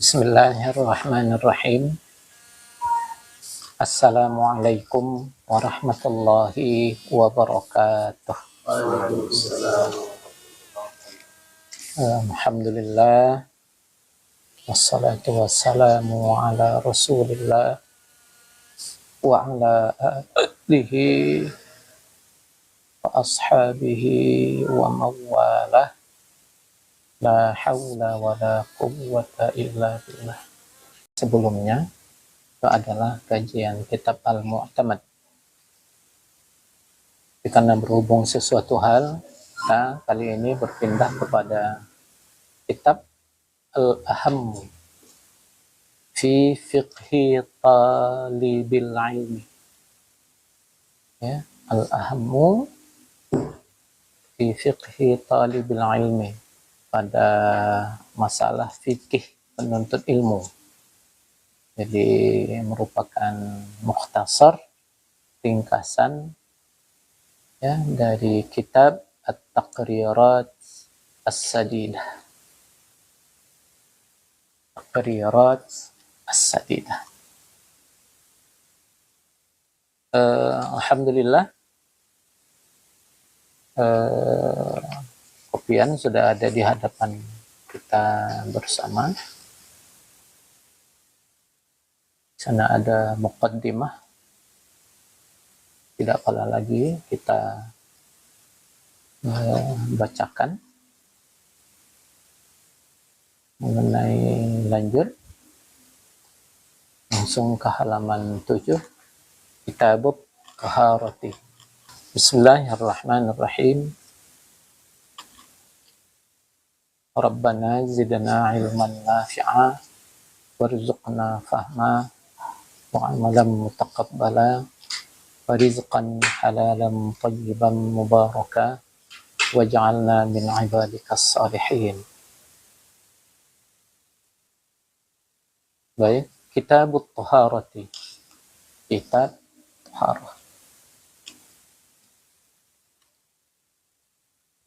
Bismillahirrahmanirrahim. Assalamualaikum warahmatullahi wabarakatuh. Alhamdulillah. Wassalatu wassalamu ala rasulillah wa ala alihi wa ashabihi wa mawalah. La hawla wa la quwwata illa billah. Sebelumnya, itu adalah kajian kitab Al-Mu'tamad. Karena berhubung sesuatu hal, kita kali ini berpindah kepada kitab Al-Aham fi fiqhi talibil ilmi. Ya, Al-Ahamu fi fiqhi talibil ilmi, pada masalah fikih penuntut ilmu. Jadi merupakan mukhtasar, ringkasan ya dari kitab At-Taqrirat As-Sadidah. Taqrirat As-Sadidah. Alhamdulillah, kopian sudah ada di hadapan kita bersama. Di sana ada muqaddimah. Tidak kalah lagi kita bacakan mengenai lanjut langsung ke halaman 7 Kitabut Taharati. Bismillahirrahmanirrahim. Rabbana zidna ilman nafi'a warzuqna fahma wa amalan mutaqabbala wa rizqan halalan tayyiban mubaraka waj'alna min ibadikas salihin. Baik, Kitabut Taharati. Kitab Taharah.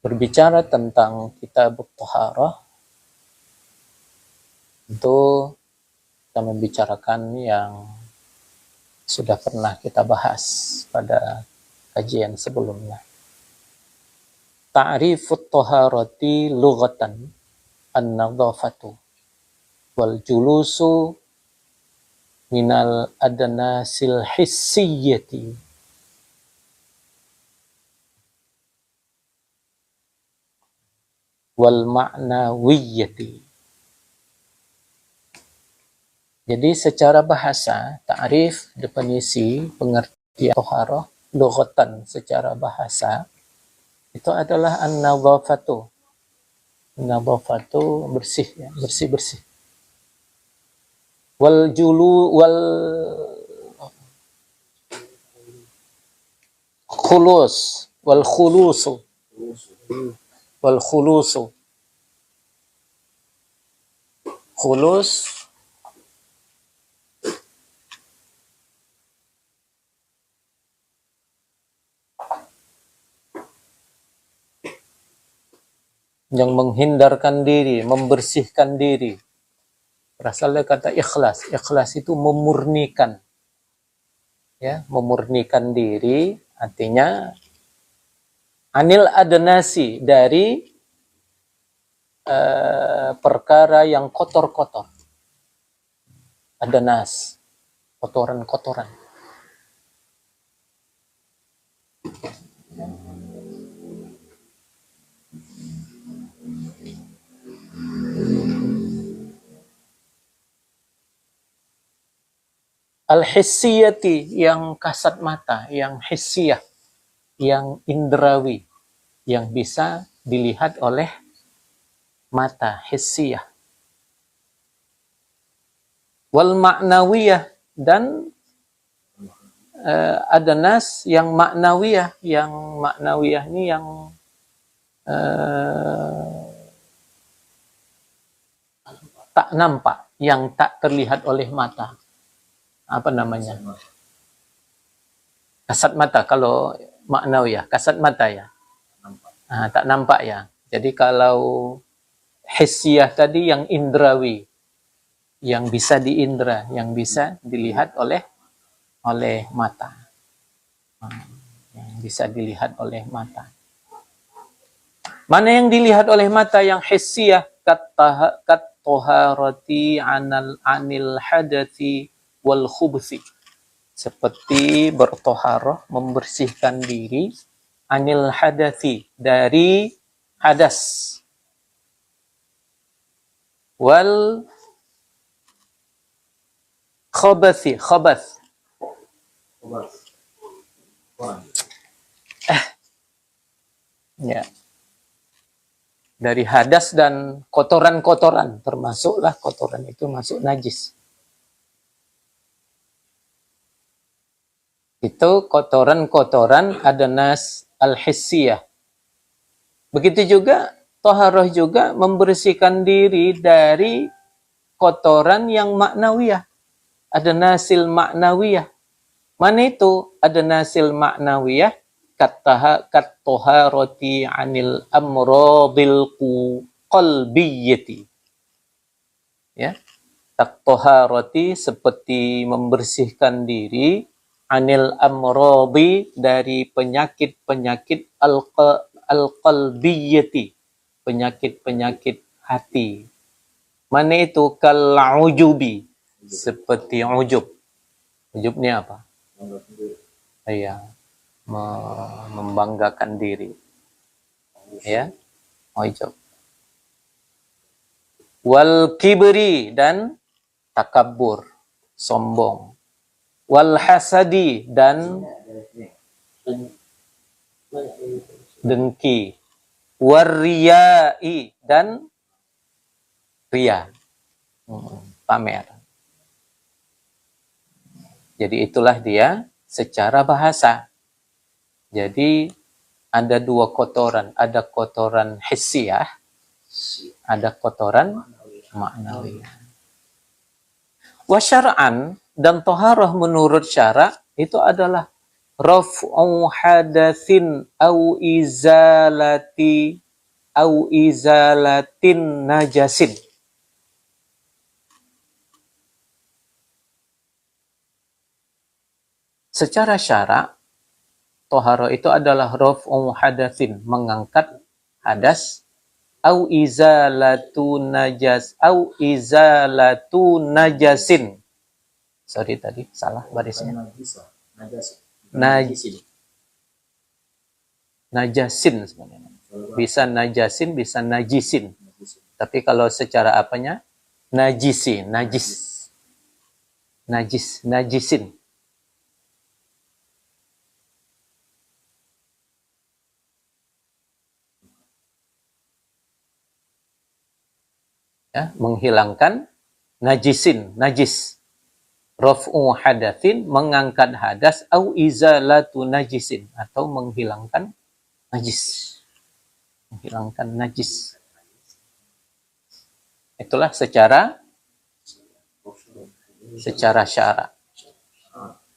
Berbicara tentang kitab Taharah, tentu kita membicarakan yang sudah pernah kita bahas pada kajian sebelumnya. Ta'rifut taharati lughatan an-nadhafatu wal julusu minal adnasil hissiyyati wal ma'nawiyyati. Jadi secara bahasa, ta'rif, definisi, pengertian taharah, lughatan secara bahasa, itu adalah an-nadhafatu. An-nadhafatu bersih, ya, bersih-bersih. Wal julu wal khulus wal khulusu wal khulusu. Khulus yang menghindarkan diri, membersihkan diri. Berasal dari kata ikhlas. Ikhlas itu memurnikan. Ya, memurnikan diri artinya anil adnasi, dari perkara yang kotor-kotor. Adnas, kotoran-kotoran. Al-hissiyati, yang kasat mata, yang hissiyah, yang indrawi, yang bisa dilihat oleh mata, hissiyah. Wal ma'nawiyah, dan adnas yang maknawiyah. Yang maknawiyah ini yang tak nampak, yang tak terlihat oleh mata. Apa namanya? Kasat mata. Kalau maknawiyah, kasat mata ya. Tak nampak ya. Jadi kalau hissiyah tadi yang indrawi, yang bisa diindra, yang bisa dilihat oleh mata. Yang bisa dilihat oleh mata. Mana yang dilihat oleh mata yang hissiyah, kat-taharati anil hadathi wal khubthi. Seperti bertoharoh, membersihkan diri, anil hadathi, dari hadas, wal khabathi, khabath. Ya. Dari hadas dan kotoran-kotoran, termasuklah kotoran itu masuk najis. Itu kotoran-kotoran adanas al-hissiyah. Begitu juga toharoh juga membersihkan diri dari kotoran yang maknawiyah. Ada nasil maknawiyah. Mana itu ada nasil maknawiyah? Kat-toharoti anil amradil qalbiyyati. Ya. Kat-toharoti seperti membersihkan diri anil amradi, dari penyakit-penyakit al-qalbiyyati, penyakit-penyakit hati. Mana itu? Kal-ujubi, seperti ujub. Ujub ni apa? Iya, membanggakan diri. Ya, ujub. Wal kibri, dan takabur, sombong. Wal hasadi, dan dengki. Warriyai, dan riya, pamer. Jadi itulah dia secara bahasa. Jadi ada dua kotoran, ada kotoran hissiyah, ada kotoran maknawiyah. Wa syar'an, dan toharah menurut syara itu adalah raf'u hadatsin au izalatin najasin. Secara syara, toharo itu adalah raf'u hadatsin, mengangkat hadas, au izalatu najasin. Sorry tadi salah barisnya. Najasin sebenarnya. Bisa najasin, bisa najisin. Tapi kalau secara apanya? Najisi, najis. Najis, najisin. Ya, menghilangkan najisin, najis. Raf'u hadatsin, mengangkat hadas, au izalatu najisin, atau menghilangkan najis. Menghilangkan najis. Itulah secara syara.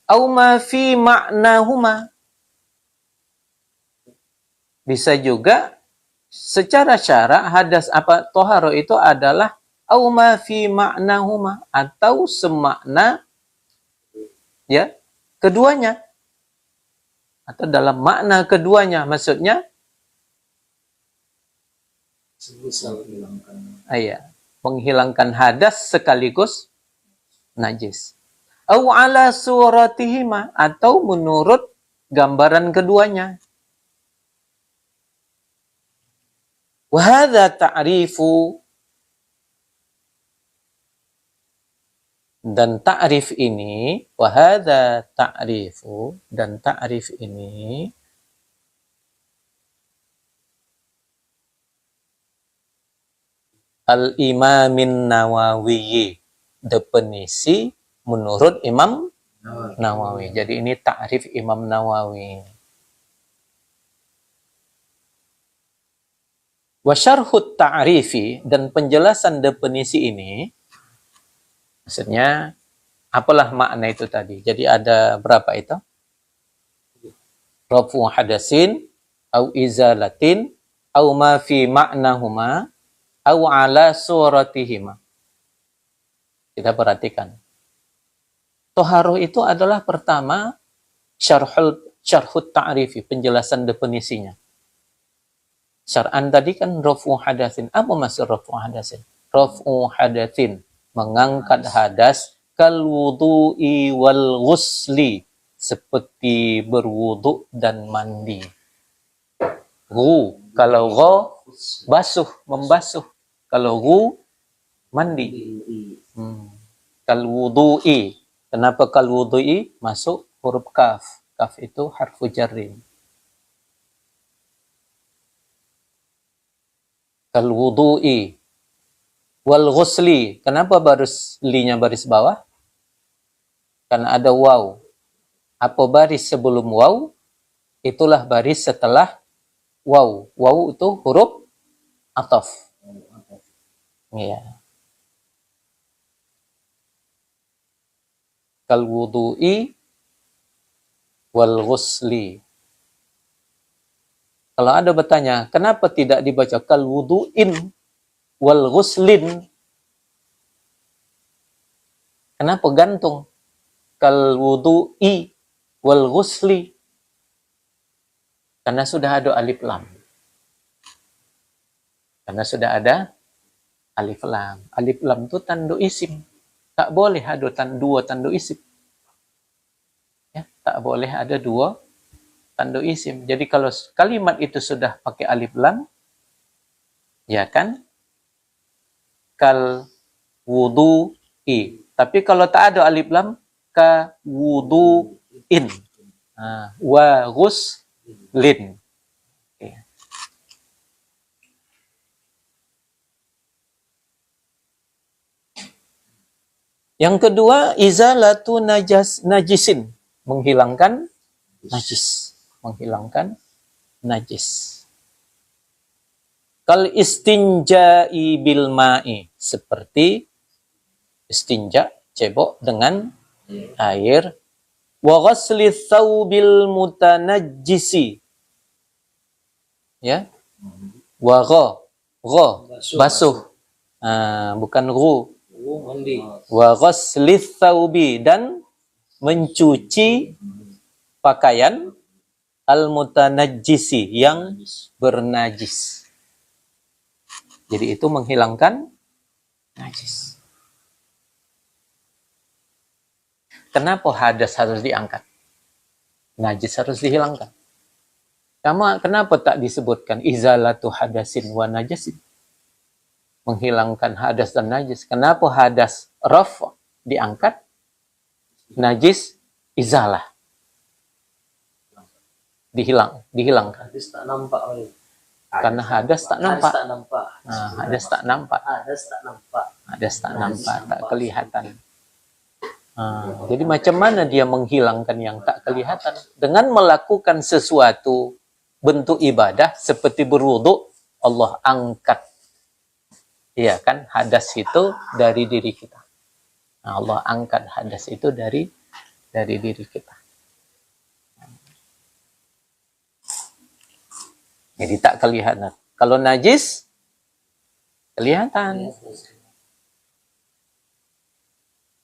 Au ma fi ma'nahuma. Bisa juga secara syara hadas apa toharo itu adalah au ma fi ma'nahuma, atau semakna ya keduanya, atau dalam makna keduanya, maksudnya menghilangkan hadas sekaligus najis. Au ala suratihima, atau menurut gambaran keduanya. Wa hadza ta'rifu, dan ta'rif ini, wa hadza ta'rifu, dan ta'rif ini al-Imamin Nawawi, definisi menurut Imam Nawawi. Jadi ini ta'rif Imam Nawawi. Wa syarhut ta'rifi, dan penjelasan definisi ini, maksudnya apalah makna itu tadi. Jadi ada berapa itu? Rafu hadasin, au izalatin, au ma fi ma'nahuma, au ala suratihima. Kita perhatikan. Toharoh itu adalah pertama syarhut ta'rifi, penjelasan definisinya. Syar'an tadi kan raf'u hadatsin. Apa maksud raf'u hadatsin? Raf'u hadatsin, mengangkat hadas, kal wudu'i wal ghusli, seperti berwudu dan mandi. Kalau gho, basuh, membasuh. Kalau mandi. Kal wudu'i. Kenapa kal wudu'i? Masuk huruf kaf. Kaf itu harfu jarrin. Kal wudu'i wal ghusli. Kenapa baris linya baris bawah? Karena ada waw. Apa baris sebelum waw? Itulah baris setelah waw. Waw itu huruf ataf. Iya. Kal wudu'i wal ghusli. Kalau ada bertanya, kenapa tidak dibaca kal wudu'in wal ghuslin? Kenapa gantung? Kal wudu'i wal ghusli. Karena sudah ada alif lam. Karena sudah ada alif lam. Alif lam itu tanda isim. Tak boleh ada dua tanda isim. Ya, tak boleh ada dua tanda isim. Jadi kalau kalimat itu sudah pakai alif lam, ya kan? Kal wudu'i. Tapi kalau tak ada alif lam, ka wudu'in. Wa ghuslin. Okay. Yang kedua, izalatu najisin. Menghilangkan najis. Menghilangkan najis. Kal istinja'i bil ma'i, seperti istinja, cebok dengan air. Wa ghasli thawbil mutanajjisi. Ya. Wa basuh. Bukan ru. Wa ghasli thawbi, dan mencuci pakaian al-mutanajjisi, yang bernajis. Jadi itu menghilangkan najis. Kenapa hadas harus diangkat? Najis harus dihilangkan. Kenapa tak disebutkan izalatu hadasin wa najasin? Menghilangkan hadas dan najis. Kenapa hadas raf diangkat? Najis izalah. Dihilangkan. Hadas tak nampak. Karena hadas tak nampak. Hadas tak nampak. Hadas tak nampak, tak kelihatan. Jadi macam mana dia menghilangkan yang tak kelihatan? Dengan melakukan sesuatu bentuk ibadah seperti berwudu, Allah angkat. Iya kan, hadas itu dari diri kita. Allah angkat hadas itu dari diri kita. Jadi tak kelihatan. Kalau najis, kelihatan.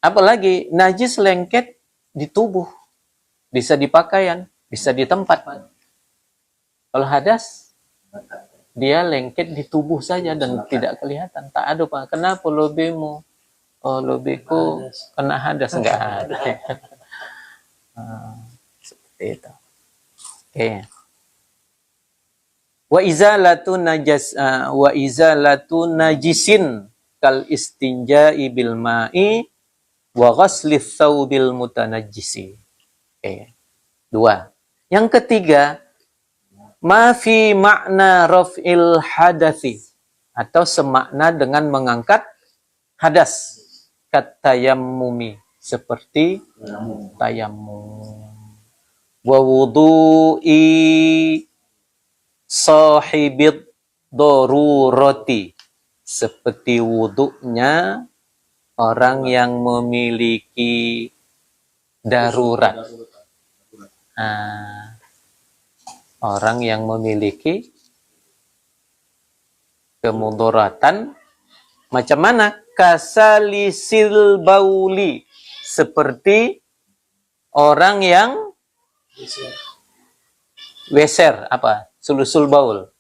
Apalagi najis lengket di tubuh. Bisa di pakaian, bisa di tempat. Kalau hadas, dia lengket di tubuh saja dan tidak kelihatan. Tak ada Pak. Kenapa lobimu? Oh, lobiku kena hadas. Enggak ada. Seperti itu. Oke. Wa izalatu najisin kal istinja'i bil ma'i wa ghasli thawbil mutanajjisi. Oke. Dua. Yang ketiga, ma fi makna raf'il hadathi, atau semakna dengan mengangkat hadas, katayammumi, seperti tayammum. Wa wudu'i sahibid darurati, seperti wuduknya orang yang memiliki darurat. Orang yang memiliki kemudaratan Macam mana? Kasalisil bauli. Seperti orang yang weser, apa? Sulusul baul.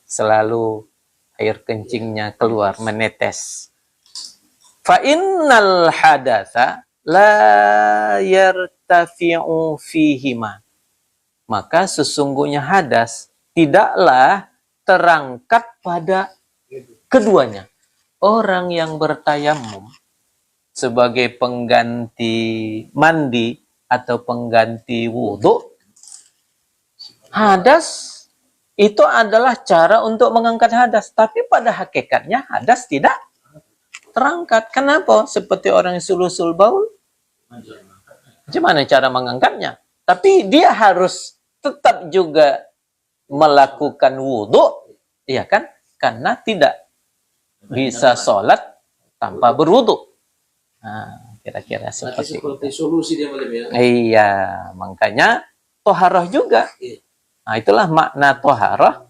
Selalu air kencingnya keluar, menetes. Fa innal hadatsa la yartafi'u fihima. Maka sesungguhnya hadas tidaklah terangkat pada keduanya. Orang yang bertayamum sebagai pengganti mandi atau pengganti wudhu, hadas itu adalah cara untuk mengangkat hadas. Tapi pada hakikatnya hadas tidak terangkat. Kenapa? Seperti orang yang sulusul baul. Gimana cara mengangkatnya? Tapi dia harus tetap juga melakukan wudhu, ya kan? Karena tidak bisa sholat tanpa berwudhu. Nah, kira-kira seperti itu. Solusi dia malam ya. Iya, makanya toharoh juga. Nah, itulah makna toharoh.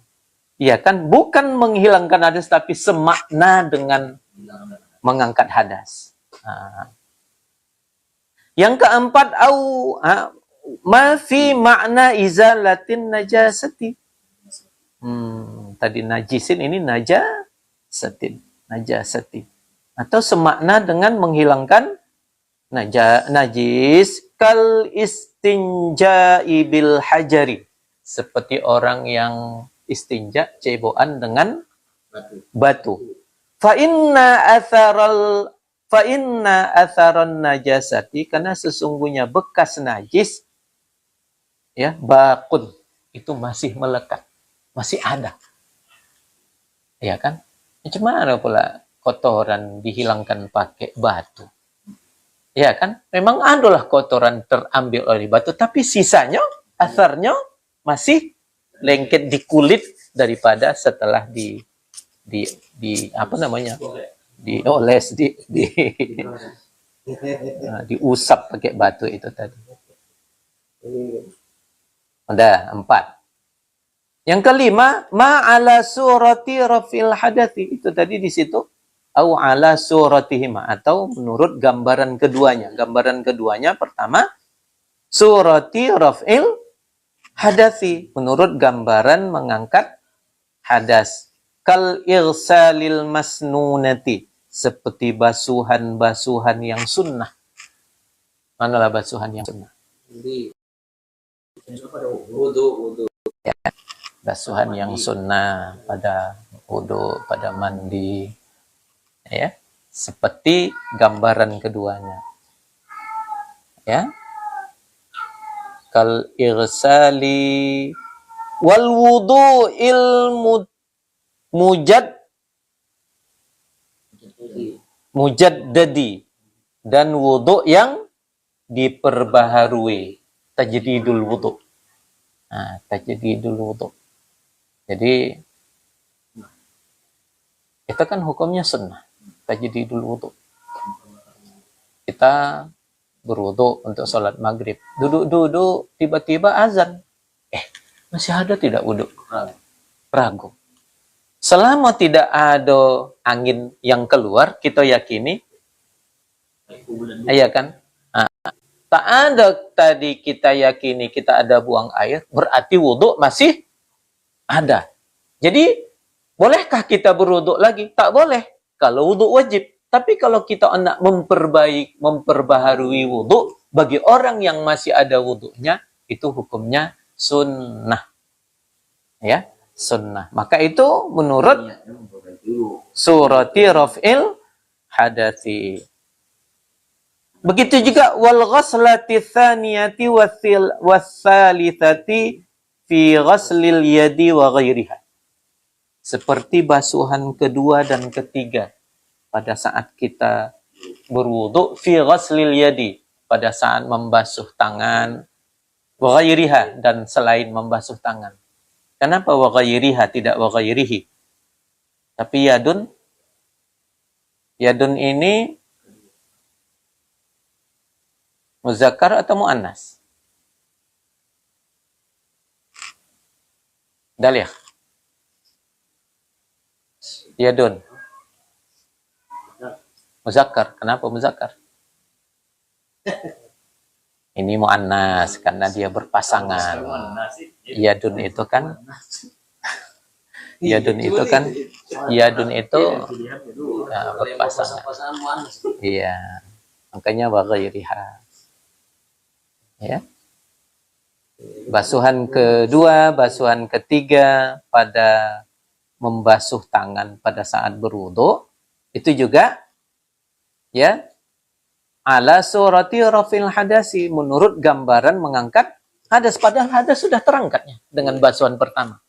Ya kan, bukan menghilangkan hadas, tapi semakna dengan mengangkat hadas. Nah. Yang keempat, ma fi makna izalatin najasati. Tadi najisin, ini najasati. Atau semakna dengan menghilangkan najis kal istinja'i bil hajari. Seperti orang yang istinja, ceboan dengan batu. Fa inna atharan najasati, karena sesungguhnya bekas najis, ya, bakun, itu masih melekat, masih ada, ya kan? Gimana pula kotoran dihilangkan pakai batu, ya kan? Memang adalah kotoran terambil oleh batu, tapi sisanya, asarnya masih lengket di kulit daripada setelah apa namanya, dioles, diusap pakai batu itu tadi. Udah 4. Yang kelima, ma'ala surati rafil hadathi. Itu tadi di situ. Au ala suratihima. Atau menurut gambaran keduanya. Gambaran keduanya pertama, surati rafil hadathi. Menurut gambaran mengangkat hadas. Kal irsalil masnunati. Seperti basuhan-basuhan yang sunnah. Manalah basuhan yang sunnah? Ya, basuhan yang sunnah pada wudu, pada mandi, ya, seperti gambaran keduanya, ya, kal irsali wal wudu mujaddadi, dan wudu yang diperbaharui, tajdidul wudu. Nah, tajdidul wudu. Jadi itu kan hukumnya sunnah, tajdidul wudu. Kita berwudu untuk sholat maghrib, duduk-duduk, tiba-tiba azan, masih ada tidak wudu? Ragu. Selama tidak ada angin yang keluar, kita yakini, iya kan? Nah, tak ada tadi kita yakini kita ada buang air, berarti wudhu masih ada. Jadi, bolehkah kita berwudhu lagi? Tak boleh. Kalau wudhu wajib. Tapi kalau kita nak memperbaharui wudhu, bagi orang yang masih ada wudhunya, itu hukumnya sunnah. Ya, sunnah. Maka itu menurut surati raf'il hadathi. Begitu juga wal ghaslati tsaniyati wasalitsati fi ghaslil yadi wa ghairiha. Seperti basuhan kedua dan ketiga pada saat kita berwudu, fi ghaslil yadi, pada saat membasuh tangan, wa ghairiha, dan selain membasuh tangan. Kenapa wa ghairiha tidak wa ghairihi? Tapi yadun ini muzakkar atau muannas? Dalih. Yadun. Muzakkar. Kenapa muzakkar? Ini muannas karena dia berpasangan. Yadun itu kan Yadun itu kan Yadun itu berpasangan. Iya. Makanya baghairiha. Ya. Basuhan kedua, basuhan ketiga pada membasuh tangan pada saat berwudu itu juga ya ala surati rafil hadasi, menurut gambaran mengangkat hadas, padahal hadas sudah terangkatnya dengan basuhan pertama.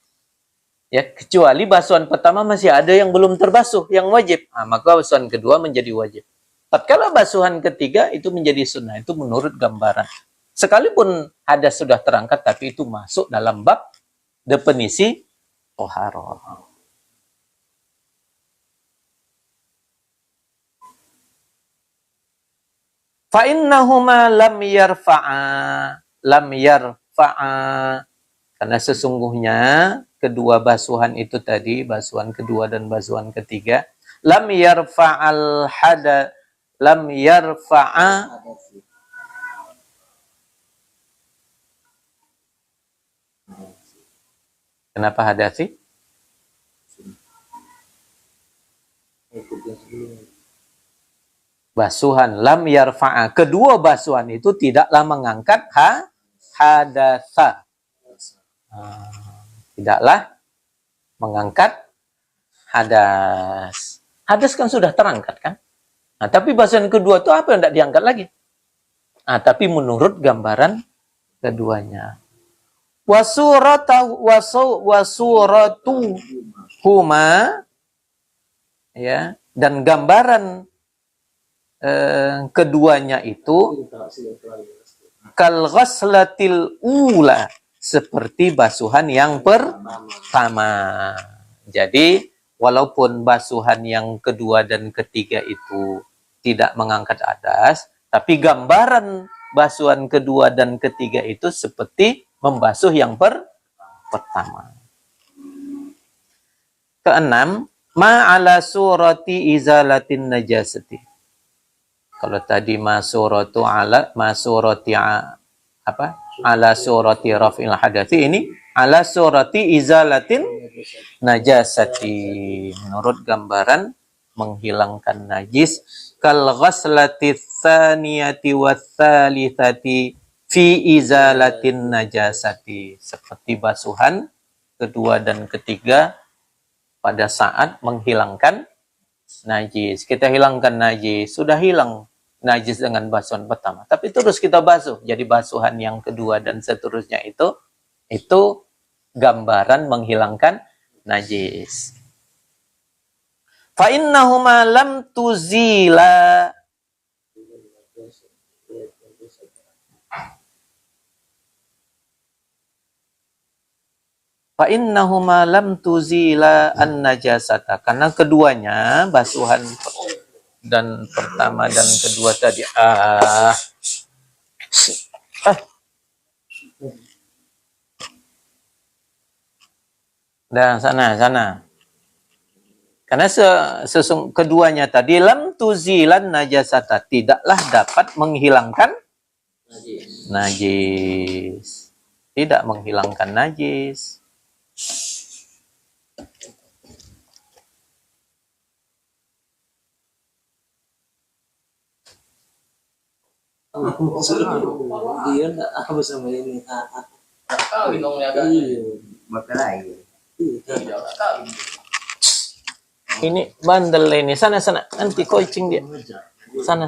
Ya, kecuali basuhan pertama masih ada yang belum terbasuh, yang wajib. Maka basuhan kedua menjadi wajib. Tatkala basuhan ketiga itu menjadi sunnah, itu menurut gambaran. Sekalipun hadas sudah terangkat, tapi itu masuk dalam bab definisi toharoh. Fa'innahuma lam yarfa'a. Karena sesungguhnya kedua basuhan itu tadi, basuhan kedua dan basuhan ketiga, lam yarfa'a. Kenapa hadasi? Basuhan lam yarfa'a. Kedua basuhan itu tidaklah mengangkat hadasa. Tidaklah mengangkat hadas. Hadas kan sudah terangkat kan? Tapi basuhan kedua itu apa yang tidak diangkat lagi? Tapi menurut gambaran keduanya. Wasuratu huma, ya, dan gambaran keduanya itu kal ghaslatil ula, seperti basuhan yang pertama. Jadi walaupun basuhan yang kedua dan ketiga itu tidak mengangkat hadas, tapi gambaran basuhan kedua dan ketiga itu seperti membasuh yang pertama. Keenam, ma'ala surati izalatin najasati. Kalau tadi masurati ala surati raf'il hadathi, ini ala surati izalatin najasati, menurut gambaran menghilangkan najis, kal ghaslati tsaniyati watssalitsati fi izalatin najasati, seperti basuhan kedua dan ketiga pada saat menghilangkan najis. Kita hilangkan najis, sudah hilang najis dengan basuhan pertama, tapi terus kita basuh, jadi basuhan yang kedua dan seterusnya itu gambaran menghilangkan najis. Fa innahuma lam tuzila an-najasata, karena keduanya, basuhan dan pertama dan kedua tadi, sana. Karena keduanya tadi lam tuzilan najasata, tidaklah dapat menghilangkan najis. Tidak menghilangkan najis. Dia enggak apa sama ini. Kawin dong ya kan? Makanya. Ini bandel ini. Sana. Nanti coaching dia. Sana.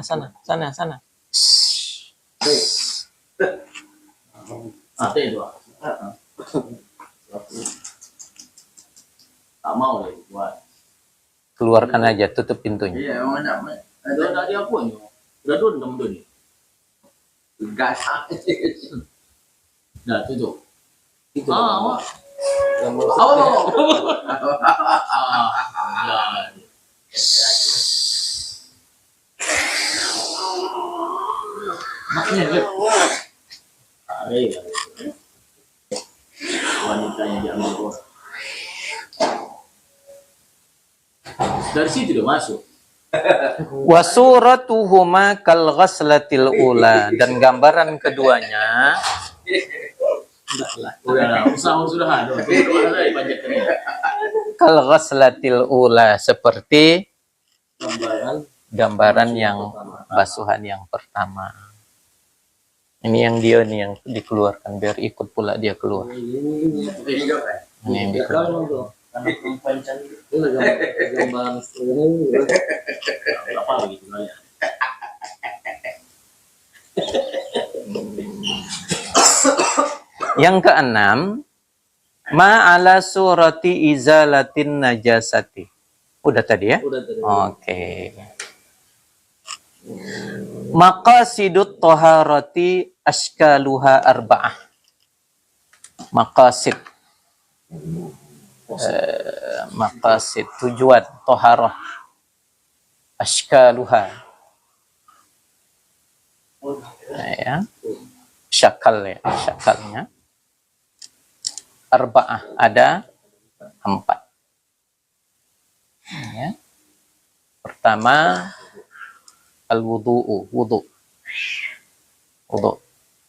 Ada itu. Tak mau lagi buat. Keluarkan aja, tutup pintunya. Iya, mana? Ada dia pun. Udah dun ni. Enggak sakit. Dah tutup. Itu. Awak. Maknya wanita yang diambil orang. Dari situ dia masuk. Wa suratuhuma kal ghaslatil ula, dan gambaran keduanya Udah lah, usaha sudah ada. Kemana lagi panjatkan ini? kal ghaslatil ula, seperti Gambaran gambaran yang basuhan yang pertama. Ini yang dia nih yang dikeluarkan biar ikut pula dia keluar. ini Ini yang ya dikeluarkan. kalau tuh anak perempuan cantik itu gambaran ini Apa gitu nanya? Yang keenam, ma'ala surati izalatin najasati. Udah tadi ya? udah tadi. Oke. Maqasidut toharati ashkaluha arba'ah. Maqasid. Maqasid, tujuan toharah. Ashkaluha. Nah, ya. Syakal ya, syakalnya. Arba'ah, ada 4. Ya. Pertama, al-wudu'u, wudu.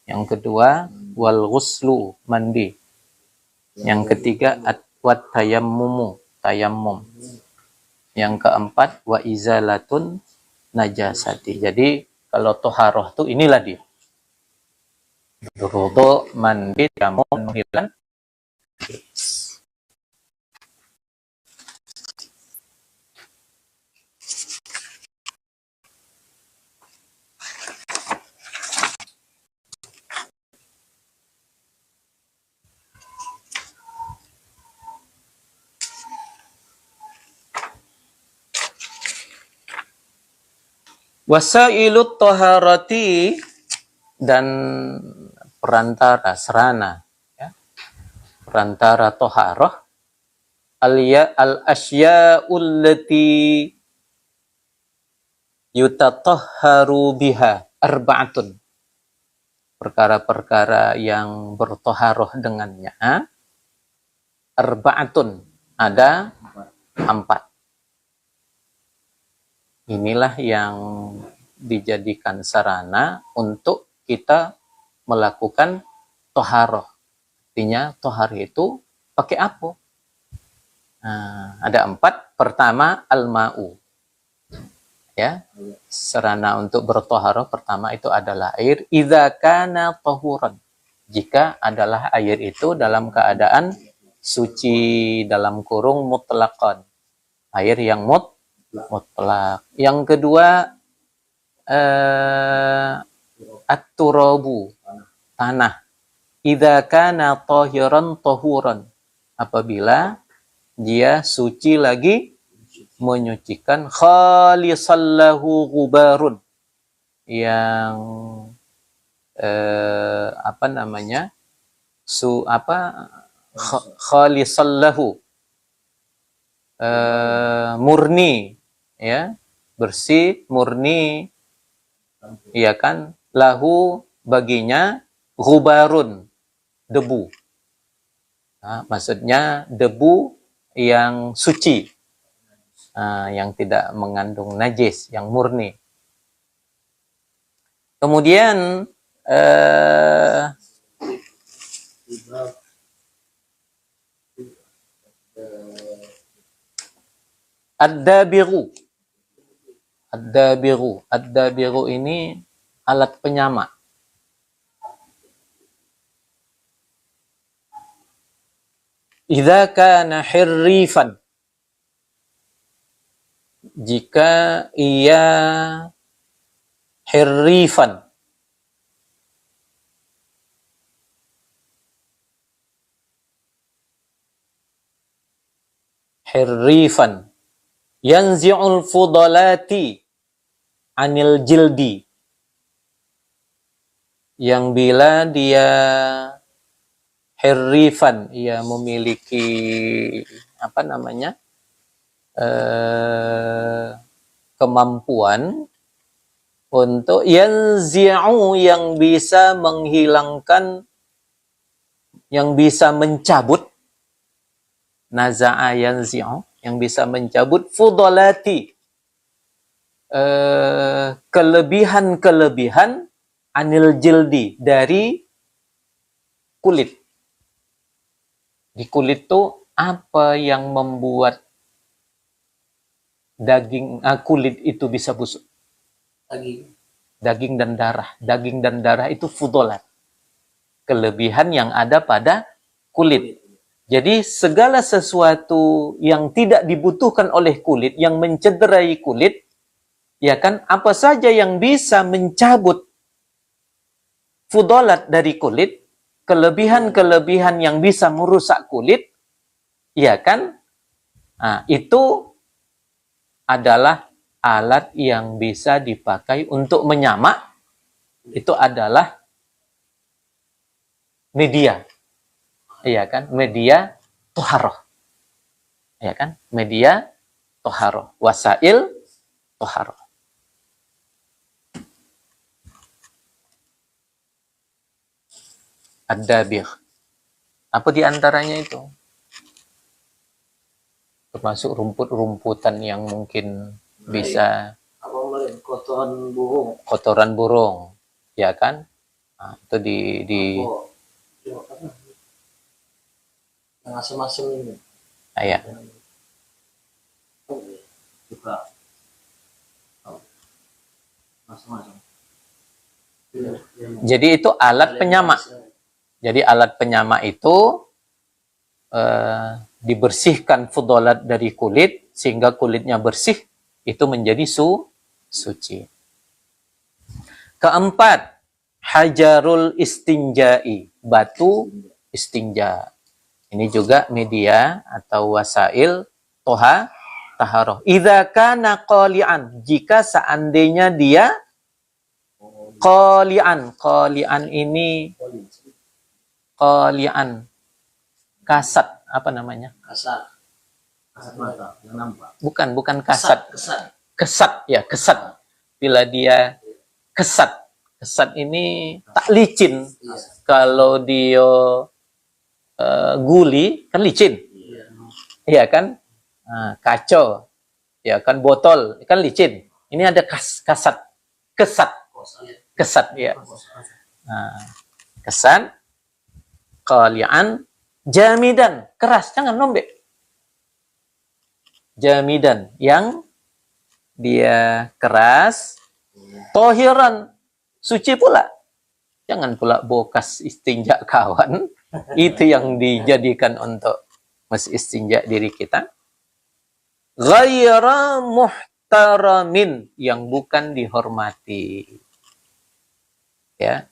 Yang kedua, wal ghuslu, mandi. Yang ketiga, wat tayammumu, tayammum. Yang keempat, wa izalatun najasati. Jadi, kalau toharoh itu inilah dia. Wudu, mandi, tayammum, menghilangkan. Wasailut toharati, dan perantara serana, ya. Perantara toharoh, al-asya'ul lati yutatahharu biha arba'atun. Perkara-perkara yang bertoharoh dengannya arba'atun, ada 4. Inilah yang dijadikan sarana untuk kita melakukan toharoh. Artinya tohar itu pakai apa? Nah, ada 4. Pertama, al-ma'u. Ya, sarana untuk bertoharoh pertama itu adalah air. Idza kana tahuran. Jika adalah air itu dalam keadaan suci, dalam kurung mutlaqan. Air yang mutlak. Yang kedua, at-turabu, tanah. Idza kana tahiran tahuran. Apabila dia suci lagi menyucikan, khalisallahu ghubarun, yang apa namanya? Khalisallahu, murni, ya, bersih, murni, ya kan, lahu, baginya, ghubarun, debu. Nah, maksudnya debu yang suci, yang tidak mengandung najis, yang murni. Kemudian ad-dabiru. Ad-dabiru ini alat penyama. Idza kana hirrifan, jika ia hirrifan, yanzi'ul fudalati anil jildi, yang bila dia hirrifan, ia memiliki apa namanya, kemampuan untuk yanzi'u, yang bisa menghilangkan, yang bisa mencabut, naza'a yanzi'u, yang bisa mencabut, fudalati, kelebihan-kelebihan anil jildi dari kulit. Di kulit tuh apa yang membuat kulit itu bisa busuk? Daging dan darah. Daging dan darah itu fudolat. Kelebihan yang ada pada kulit. Jadi segala sesuatu yang tidak dibutuhkan oleh kulit, yang mencederai kulit, ya kan, apa saja yang bisa mencabut fudolat dari kulit, kelebihan-kelebihan yang bisa merusak kulit, ya kan, nah, itu adalah alat yang bisa dipakai untuk menyamak, itu adalah media. Iya kan? Media toharoh. Iya kan? Media toharoh. Wasail toharoh. Ad-dabigh. Apa di antaranya itu? Termasuk rumput-rumputan yang mungkin bisa kotoran burung. Kotoran burung, ya kan? Nah, itu di Yang asam-asam ini. ya. Juga macam-macam. Jadi itu alat penyamak. Jadi alat penyamak itu dibersihkan fudolat dari kulit sehingga kulitnya bersih, itu menjadi suci. Keempat, hajarul istinja'i, batu istinja. Ini juga media atau wasail taharoh. Idza kana qali'an, jika seandainya dia qali'an. Qali'an ini qali'an. Kasat, apa namanya? Kasat mata yang nampak. Bukan kasat. Kesat, ya, kesat. Bila dia kesat. Kesat ini tak licin. Kalau dia guli, kan licin. Iya kan? Nah, kacau. Ya kan, botol, kan licin. Ini ada kasat. Kesat, ya. Nah, kesat, qali'an, jamidan, keras, jangan lembek. Jamidan, yang dia keras, tohiran, suci pula. Jangan pula bokas istinja kawan. Itu yang dijadikan untuk istinja diri kita. Ghaira muhtaramin, yang bukan dihormati. Ya.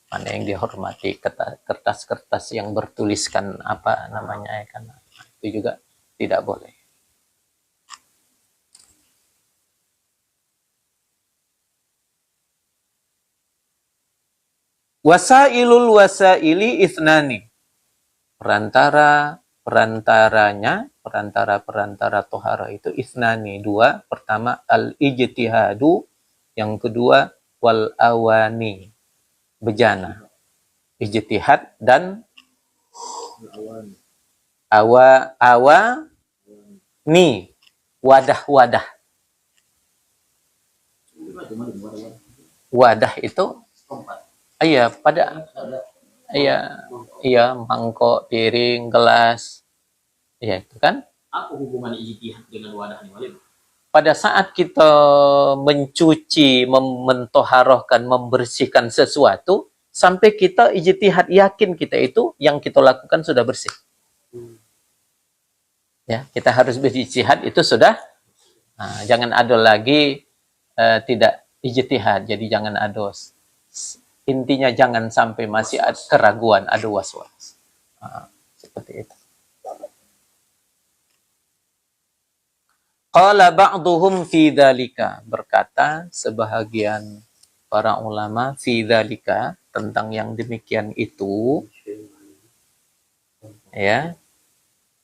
Mana yang dihormati? Kertas-kertas yang bertuliskan apa namanya, ya kan? Itu juga tidak boleh. Wasailul wasaili ithnani. Perantara tohara itu ithnani, dua. Pertama al-ijtihadu, yang kedua wal awani, bejana. Ijtihad dan awani, wadah-wadah. Wadah itu iya, mangkok, piring, gelas. Iya, itu kan. Apa hubungan ijtihad dengan wadah nih? Pada saat kita mencuci, mentoharohkan, membersihkan sesuatu, sampai kita ijtihad, yakin kita itu, yang kita lakukan sudah bersih. Ya, kita harus berijtihad, itu sudah. Nah, jangan ada lagi tidak ijtihad, jadi jangan ada. Intinya jangan sampai masih ada keraguan, ada was-was. Seperti itu. Qala ba'duhum fi dzalika, berkata sebahagian para ulama fi dzalika, tentang yang demikian itu. Ya.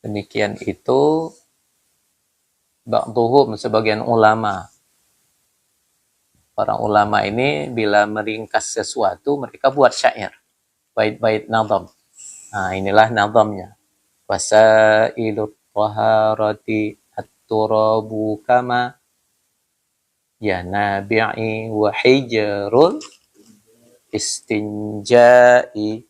Demikian itu ba'duhum, sebagian ulama. Para ulama ini bila meringkas sesuatu, mereka buat syair. Bait-bait nazam. Nah, inilah nazamnya. Wasailut taharati at-turabu kama Ya nabi'i wa hijrul istinja'i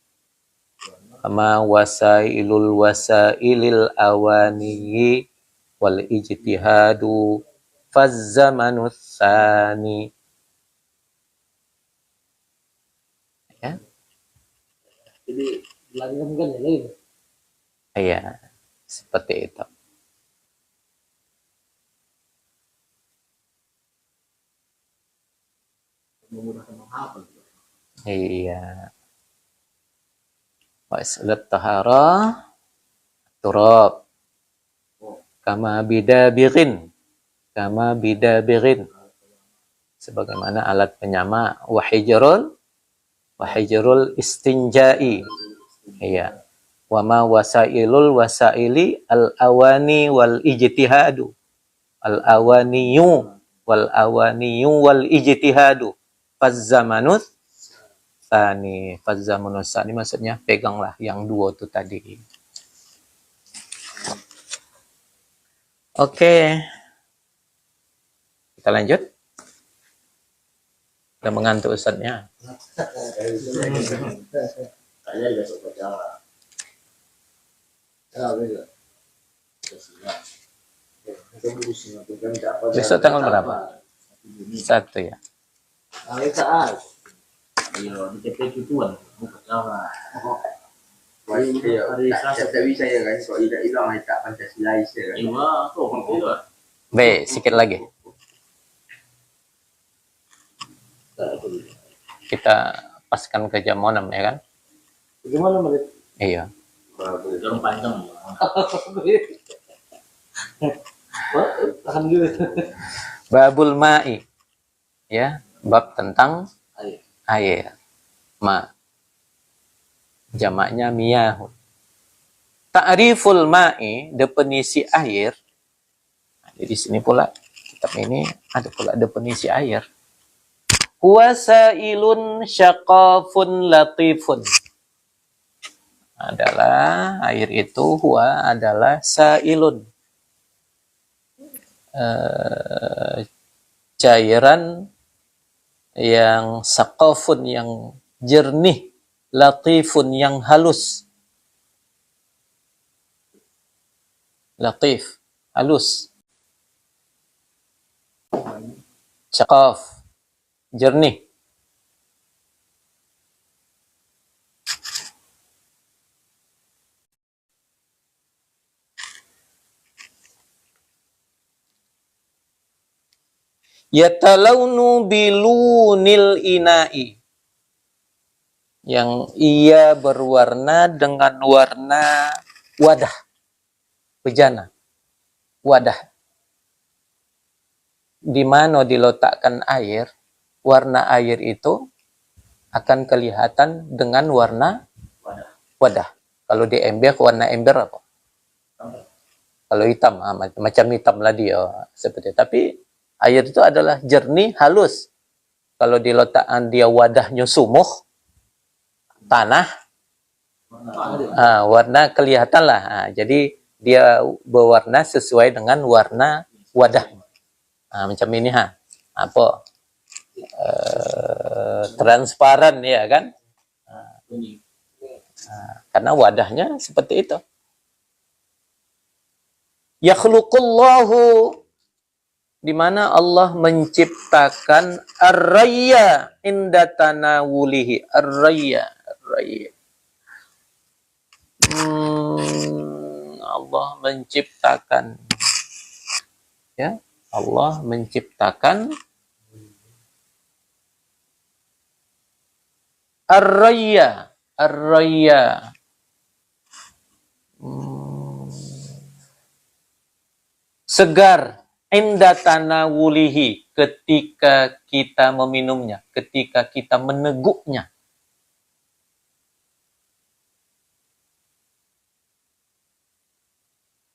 ma wasailul wasailil awani wal ijtihadu fazzamanu tsani. Ya, Jadi dilanjutkan ya lagi. iya, seperti itu. Memudahkan menghafal. Iya. Wa islat taharah turab kama bidabirin sebagaimana alat penyama wahijrul istinja'i. Iya. Wa ma wasailul wasaili al awani wal ijtihadu al awaniyu wal ijtihadu fazzamanus tsani maksudnya peganglah yang dua itu tadi. Oke. Kita lanjut. Udah mengantuk Ustadznya. Saya besok baca. Besok tanggal berapa? 1 ya. Iya, di TP tuan, bukan Jawa. Hari Selasa tak bisa ya kan, kalau tidak hilang tak Pancasila ya kan. Iya, tuh, itu. B, sikit lagi. Kita paskan ke jam 6 ya kan? Bagaimana menit? Iya. Jarum panjang. Tahan dulu. Babul ma'i. Ya, bab tentang air. Ma. Jamaknya miyah. Ta'riful ma'i, definisi air. Di sini pula kitab ini ada pula definisi air. Huwa sa'ilun syaqafun latifun. Adalah air itu huwa adalah sa'ilun. Cairan yang saqafun yang jernih, latifun yang halus. Latif, halus. Syaqaf, jernih. Yatalawnu bilunil ina'i, yang ia berwarna dengan warna wadah, bejana, wadah. Di mana diletakkan air, warna air itu akan kelihatan dengan warna wadah. Kalau di ember, warna ember apa? Kalau hitam, macam hitam lah dia. Seperti itu. Tapi air itu adalah jernih, halus. Kalau diletakkan dia wadahnya sumuh, tanah, warna kelihatan lah. Jadi dia berwarna sesuai dengan warna wadah. Macam ini apa? Transparan ya kan? Karena wadahnya seperti itu. Yakhluqullahu, di mana Allah menciptakan ar-rayya inda tanawulihi. Ar-rayya. Allah menciptakan, ya, Allah menciptakan ar-rayya. Segar inda tanawulihi, ketika kita meminumnya, ketika kita meneguknya.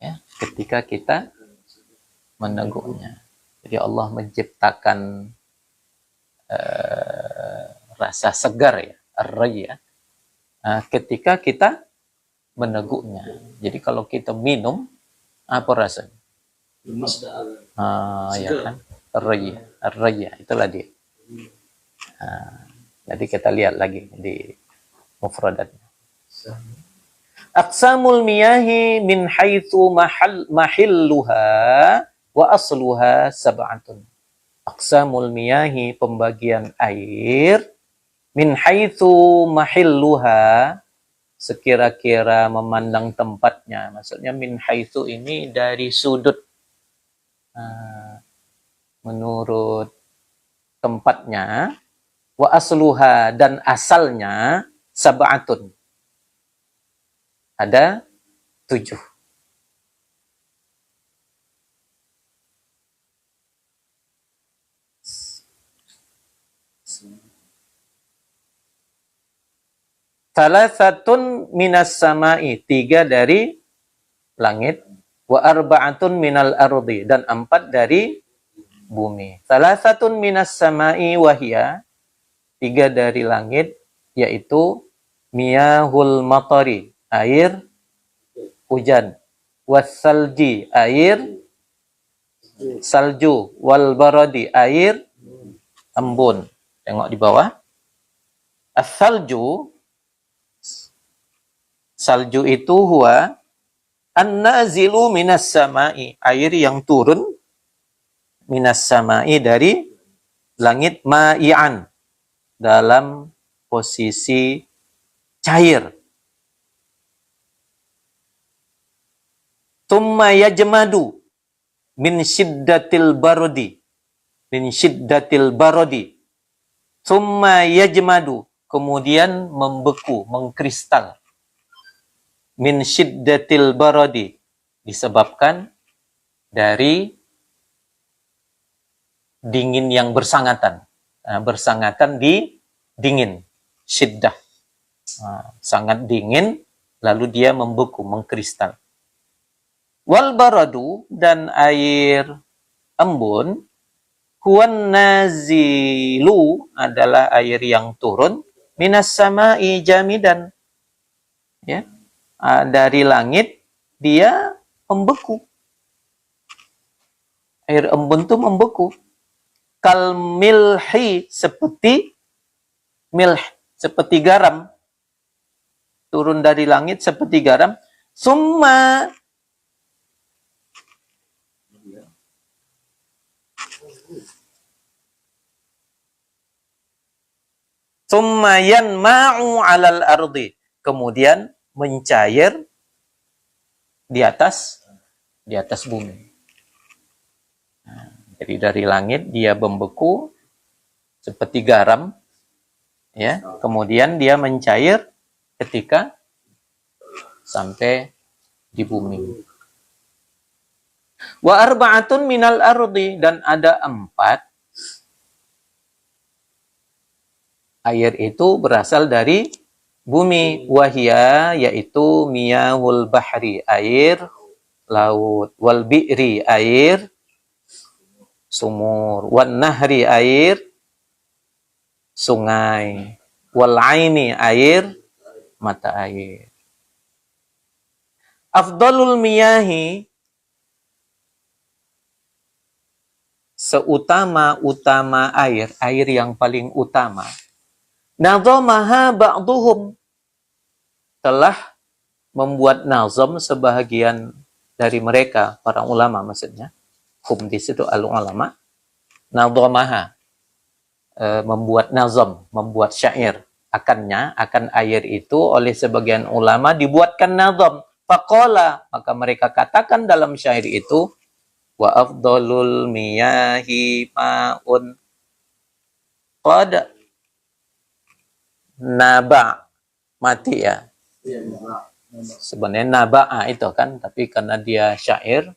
Ya, ketika kita meneguknya. Jadi Allah menciptakan rasa segar ya, ar-rayya, ketika kita meneguknya. Jadi kalau kita minum, apa rasanya? Lemas dah. Ya kan, ar-rayya. Ar-raya, itulah dia. Jadi kita lihat lagi di mufradatnya. Aqsamul miyahi min haitsu mahilluha wa asluha sab'atun. Aqsamul miyahi, pembagian air, min haitsu mahilluha, sekira-kira memandang tempatnya. Maksudnya min haitsu ini dari sudut, menurut tempatnya, wa asluha, dan asalnya, sab'atun, ada 7. Salasatun minas sama'i, 3 dari langit, wa arba'atun minal ardi, dan 4 dari bumi. Salasatun minas sama'i wahya, 3 dari langit, yaitu miyahul matari, air hujan, wassalji, air salju, wal baradi, air embun. Tengok di bawah. As-salju, salju itu huwa an-nazilu minas sama'i, air yang turun, minas sama'i, dari langit, ma'ian, dalam posisi cair. Tumma yajmadu min syiddatil barodi, min syiddatil barodi. Tumma yajmadu, kemudian membeku, mengkristal. Min syiddatil barodi, disebabkan dari dingin yang bersangatan. Bersangatan di dingin, syiddah. Sangat dingin, lalu dia membeku, mengkristal. Wal baradu, dan air embun, huwan nazilu, adalah air yang turun, minas sama'i jamidan, ya, dari langit, dia membeku. Air embun itu membeku. Kal milhi, seperti milh, seperti garam, turun dari langit seperti garam. Summa yanma'u 'alal ardi, kemudian mencair di atas bumi. Jadi dari langit dia membeku seperti garam, ya, kemudian dia mencair ketika sampai di bumi. Wa arba'atun minal ardi, dan ada 4. Air itu berasal dari bumi. Wahya, yaitu miyahul bahri, air laut, wal bi'ri, air sumur, wan nahri, air sungai, wal aini, air mata air. Afdalul miyahi, seutama-utama air, air yang paling utama. Nazamaha ba'duhum, telah membuat nazam sebahagian dari mereka, para ulama maksudnya. Hum di situ al-ulama. Nazamaha, membuat nazam, membuat syair akannya, akan air itu oleh sebagian ulama dibuatkan nazam. Faqala, maka mereka katakan dalam syair itu, wa afdalul miyahi ma'un qad naba, mati ya. Sebenarnya naba'a itu kan, tapi karena dia syair,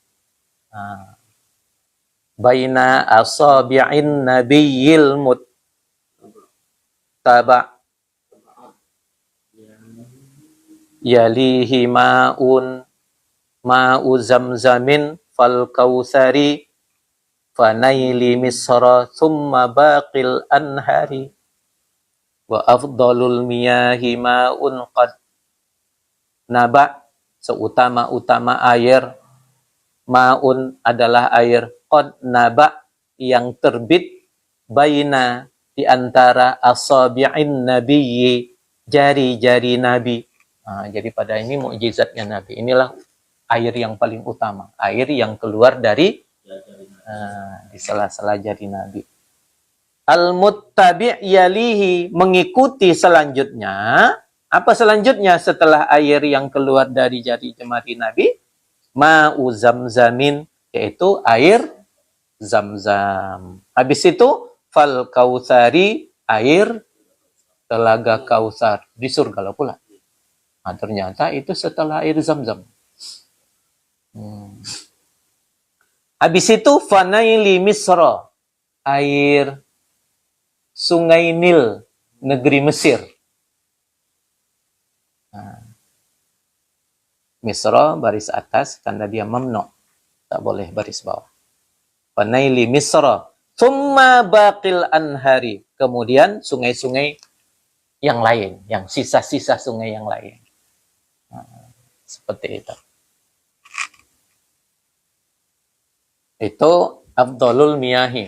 baina asabi'in nabiyil muttaba yalihi ma'u zamzamin fal kautsari fanaili misra thumma baqil anhari wa afdalul miyahi ma'un qad naba, seutama-utama air, ma'un adalah air, qad naba, yang terbit baina di antara asabi'in nabiyyi, jari-jari Nabi. Nah, jadi pada ini mukjizatnya Nabi. Inilah air yang paling utama, air yang keluar dari di sela-sela jari Nabi. Al-muttabi' yalihi, mengikuti selanjutnya. Apa selanjutnya setelah air yang keluar dari jari jemari Nabi? Ma'u zamzamin, yaitu air zam-zam. Habis itu fal kautsari, air telaga Kausar di surga lah pula. Nah, ternyata itu setelah air zam-zam. Habis itu fanaili Misra, air sungai Nil, negeri Mesir. Nah, Misra baris atas karena dia mamnu, tak boleh baris bawah. Fanaili Misra, thumma baqil anhari, kemudian sungai-sungai yang lain, yang sisa-sisa sungai yang lain. Nah, seperti itu. Itu afdalul miyahi,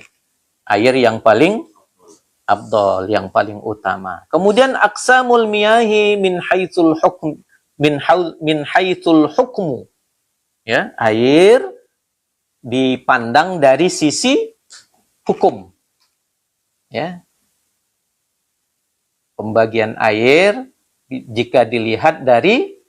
air yang paling afdal, yang paling utama. Kemudian aqsamul miyahi min haitsul hukm, min haitsul hukmu. Ya, air dipandang dari sisi hukum. Ya. Pembagian air jika dilihat dari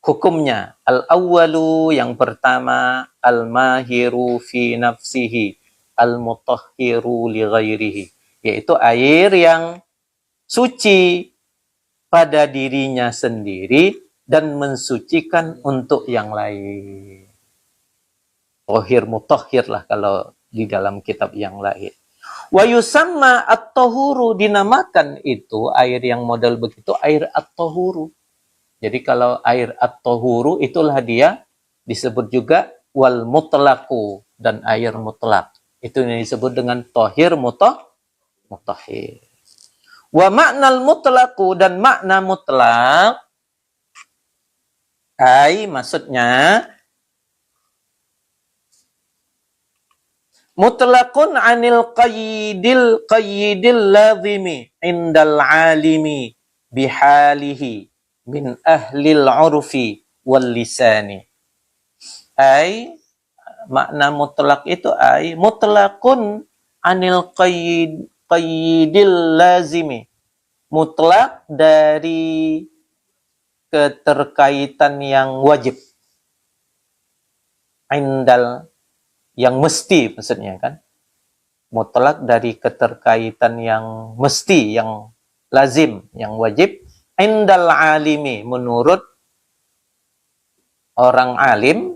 hukumnya. Al-awwalu, yang pertama, al-mahiru fi nafsihi, al-mutahhiru li ghairihi, yaitu air yang suci pada dirinya sendiri dan mensucikan untuk yang lain. Tohir mutahhir lah kalau di dalam kitab yang lain. Wa yusamma at-tahuru, dinamakan itu air yang model begitu air at-tahuru. Jadi kalau air at-tahuru itulah dia disebut juga wal mutlaqu, dan air mutlak. Itu yang disebut dengan tahir mutahhir. Wa ma'nal mutlaqu, dan makna mutlak maksudnya mutlaqun anil qayyidil lazimi indal alimi bihalihi min ahlil urfi wal lisani. Makna mutlak itu mutlaqun anil qayyidil lazimi, mutlak dari keterkaitan yang wajib, indal, yang mesti maksudnya kan, mutlak dari keterkaitan yang mesti, yang lazim, yang wajib, indal alimi, menurut orang alim,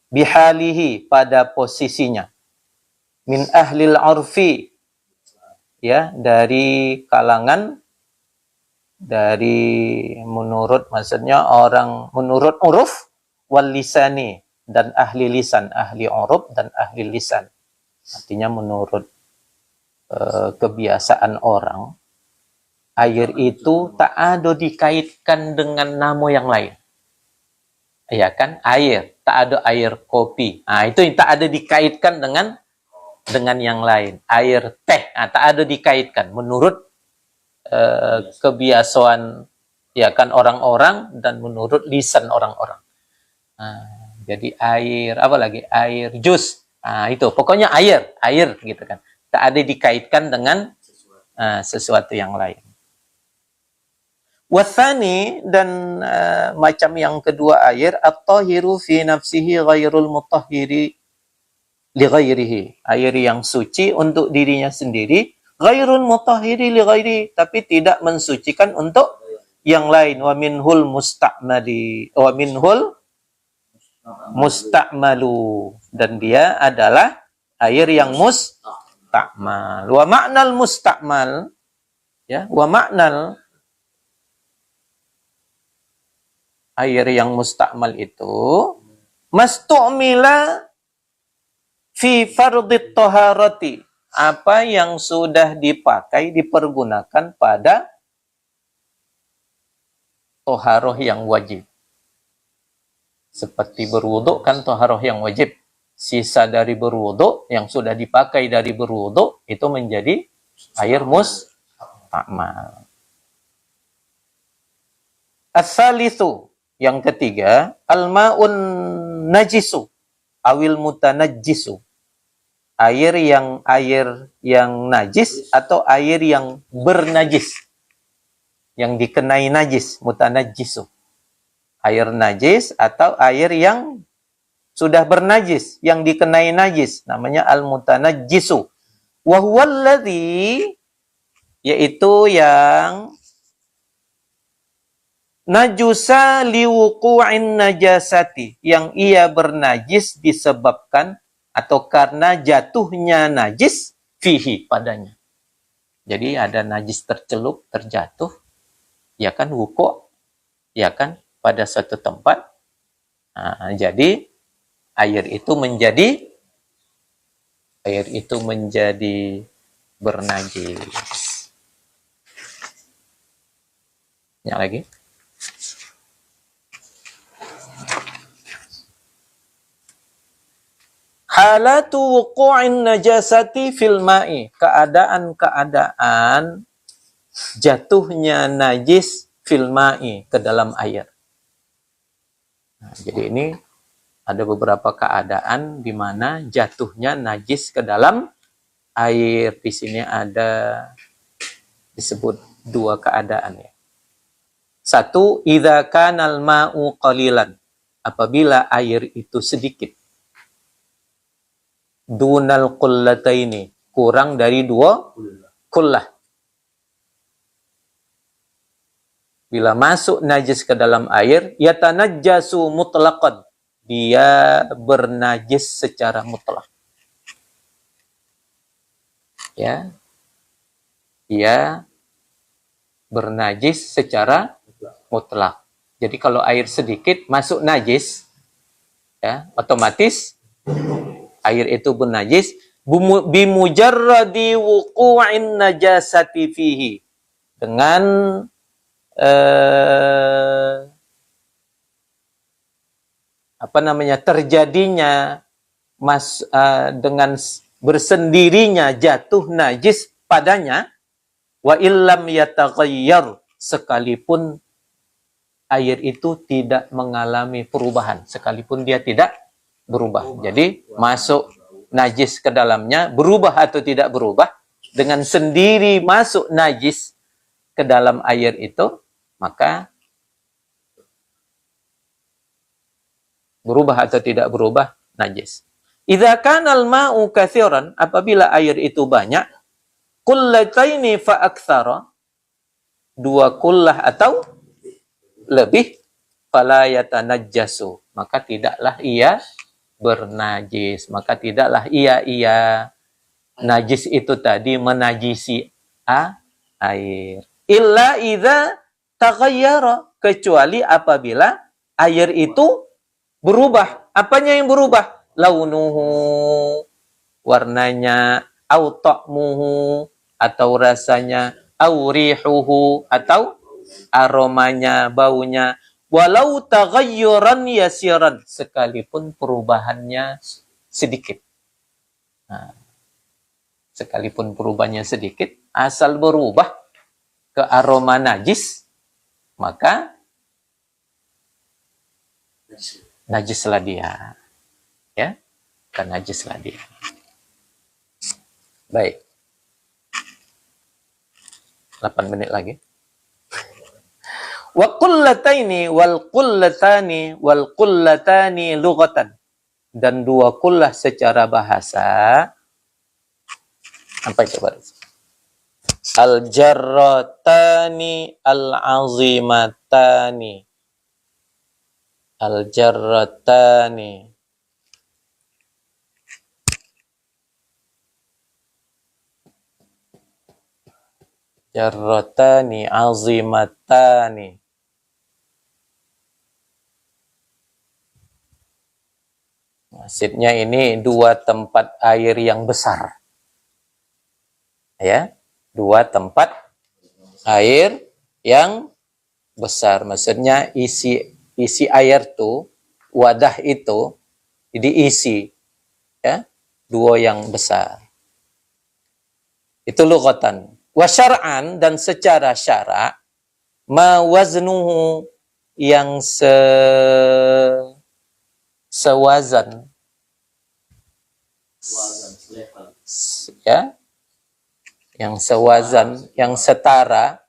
bihalihi, pada posisinya, min ahlil urfi, ya, dari kalangan, dari menurut, maksudnya orang menurut uruf, wal lisani, dan ahli lisan, ahli uruf dan ahli lisan. Artinya menurut kebiasaan orang, air itu tak ada dikaitkan dengan nama yang lain. Ya kan, air, tak ada air kopi. Nah, itu tak ada dikaitkan dengan yang lain. Air teh, tak ada dikaitkan menurut kebiasaan, ya kan, orang-orang dan menurut lisan orang-orang. Jadi air, apa lagi? Air jus. Itu pokoknya air gitu kan. Tak ada dikaitkan dengan sesuatu yang lain. Wathani, dan macam yang kedua air, at-tahiru fi nafsihi ghairul mutahhiri li ghairihi, air yang suci untuk dirinya sendiri, ghairul mutahhiri li ghairi, tapi tidak mensucikan untuk yang lain. Wa minhul musta'mali, wa minhul musta'malu, dan dia adalah air yang musta'mal. Wa ma'nal musta'mal, ya, wa ma'nal, air yang musta'mal itu mastu'mila fi fardhit taharati, apa yang sudah dipakai, dipergunakan pada toharoh yang wajib. Seperti berwuduk kan toharoh yang wajib. sisa dari berwudu yang sudah dipakai dari berwudu itu menjadi air musta'mal. As-salisu, yang ketiga, al-ma'un najisu awil mutanajjisu. Air yang najis atau air yang bernajis. Yang dikenai najis, mutanajjisu. Air najis atau air yang sudah bernajis, yang dikenai najis, namanya al-mutanajjisu. Wa huwa alladhi, yaitu yang najusa liwuqu'in najasati, yang ia bernajis disebabkan atau karena jatuhnya najis fihi, padanya. Jadi ada najis tercelup, terjatuh, ya kan, wuku', ya kan, pada suatu tempat. Nah, jadi air itu menjadi bernajis. Ya lagi. Halatu wuqu'in najasati fil ma'i, keadaan jatuhnya najis fil ma'i, ke dalam air. Nah, jadi ini ada beberapa keadaan di mana jatuhnya najis ke dalam air. Di sini ada disebut dua keadaan ya. Satu, idza kanal ma'u qalilan, apabila air itu sedikit. Dunal qullataini, kurang dari 2 kullah. Bila masuk najis ke dalam air, yatanajjasu mutlaqan, dia bernajis secara mutlak. Ya. Dia bernajis secara mutlak. Jadi kalau air sedikit masuk najis, ya, otomatis air itu bernajis bimujarradi wuqu'in najasati fihi, dengan terjadinya dengan bersendirinya jatuh najis padanya, wa illam yataghayyar, sekalipun air itu tidak mengalami perubahan, sekalipun dia tidak berubah. Jadi masuk najis ke dalamnya, berubah atau tidak berubah, dengan sendiri masuk najis ke dalam air itu, maka berubah atau tidak berubah najis. Idza kana al-ma'u katsiran, apabila air itu banyak, qullataini fa aktsara, 2 kullah atau lebih, fala yatanajjasu, maka tidaklah ia bernajis, maka tidaklah ia najis itu tadi menajisi air. Illa idza taghayyara, kecuali apabila air itu berubah. Apanya yang berubah? Launuhu, warnanya, au ta'muhu, atau rasanya, au rihuhu, atau aromanya, baunya. Walau taghayyuran yasiran, sekalipun perubahannya sedikit. Nah, sekalipun perubahannya sedikit, asal berubah ke aroma najis, maka najislah dia. Ya, kan najislah dia. Baik. 8 menit lagi. Wa qullataini wal qullatani lughatan, dan 2 kullah secara bahasa apa itu baris? Al jarratani al azimatani, al jarratani azimatani. Maksudnya ini 2 tempat air yang besar. Ya, 2 tempat air yang besar. Maksudnya isi air tuh, wadah itu diisi Ya, dua yang besar. Itu lughatan. Wa syar'an, dan secara syara' ma waznuhu, yang sewazan, Wazan selevel. ya, yang sewazan, yang setara,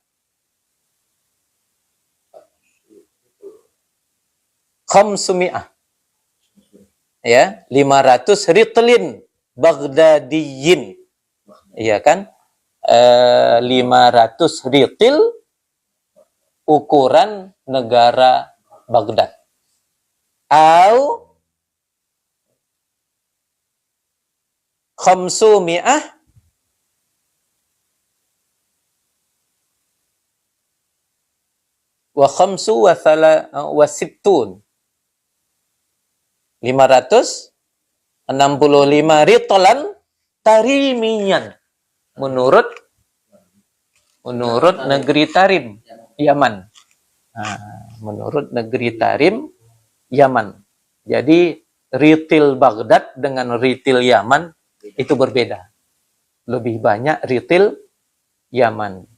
khamsumi'ah, ya, 500 ritlin baghdadiyin, iya kan, 500 ritil ukuran negara Baghdad, au khamsumi'ah wa khamsu wa sittun, 565 ritlan tarimiyan, menurut negeri Tarim, Yaman. Nah, menurut negeri Tarim, Yaman. Jadi ritil Baghdad dengan ritil Yaman itu berbeda. Lebih banyak ritil Yaman.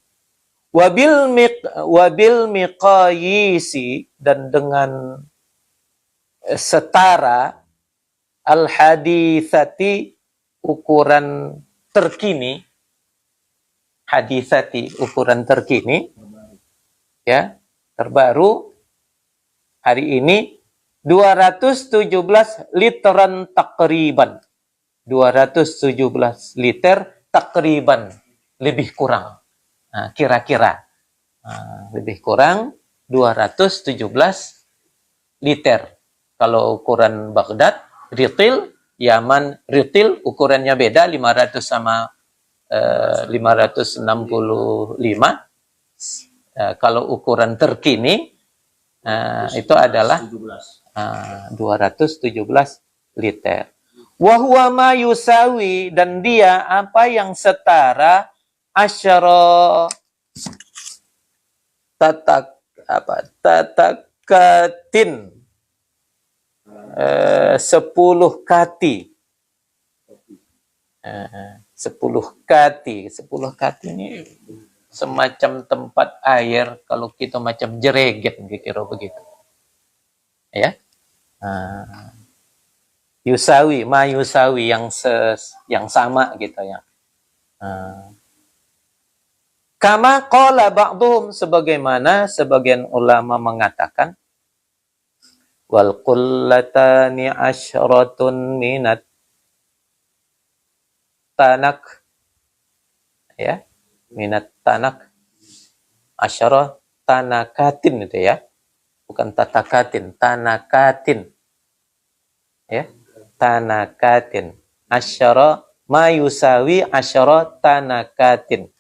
Wabil miqayisi, dan dengan setara al-hadithati, ukuran terkini, hadithati, ukuran terkini, ya, terbaru hari ini, 217 literan takriban. 217 liter takriban, lebih kurang. Nah, kira-kira. Lebih kurang 217 liter. Kalau ukuran Baghdad, ritil, Yaman, ritil, ukurannya beda, 500 sama 565. Kalau ukuran terkini, itu adalah 217 liter. Wahuwa ma yusawi, dan dia apa yang setara asyara tatakatin, 10 kati. 10 kati. 10 kati ini semacam tempat air, kalau kita macam jereget, kira begitu. Ya. Yusawi, ma yusawi, yang sama gitu ya. Kama qala ba'dhum, sebagaimana sebagian ulama mengatakan, wal qullatani asyratun minat tanak, ya, minat tanak, asyara tanakatin, itu ya, bukan tatakatin, tanakatin, ya, tanakatin, asyara ma yusawi asyara tanakatin,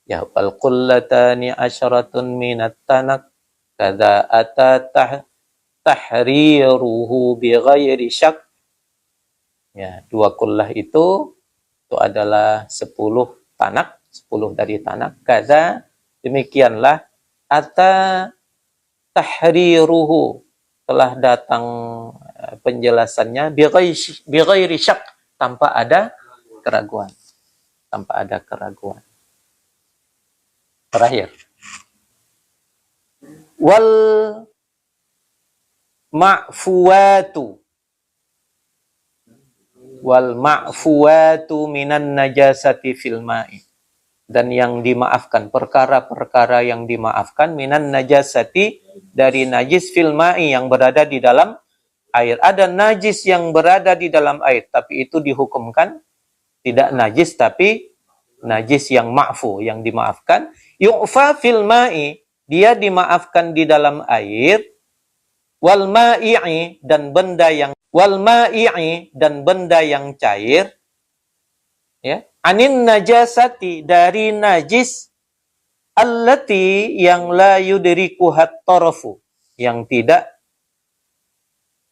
ya, wal qullatani asyaratun minat tanak kada ata tahriruhu bi ghairi syak, ya, 2 kullah itu adalah 10 tanak, 10 dari tanak, kada, demikianlah, ata tahriruhu, telah datang penjelasannya, bi ghairi syak, tanpa ada keraguan. Tanpa ada keraguan. Terakhir. Wal ma'fuwatu. Wal ma'fuwatu minan najasati fil ma'i. Dan yang dimaafkan, perkara-perkara yang dimaafkan, minan najasati, dari najis, fil ma'i, yang berada di dalam air. Ada najis yang berada di dalam air, tapi itu dihukumkan tidak najis, tapi najis yang ma'fu, yang dimaafkan. Yu'fa fil ma'i, dia dimaafkan di dalam air. Wal ma'i'i, dan benda yang cair, ya, anin najasati, dari najis, allati, yang la yudrikuhat tarafu, yang tidak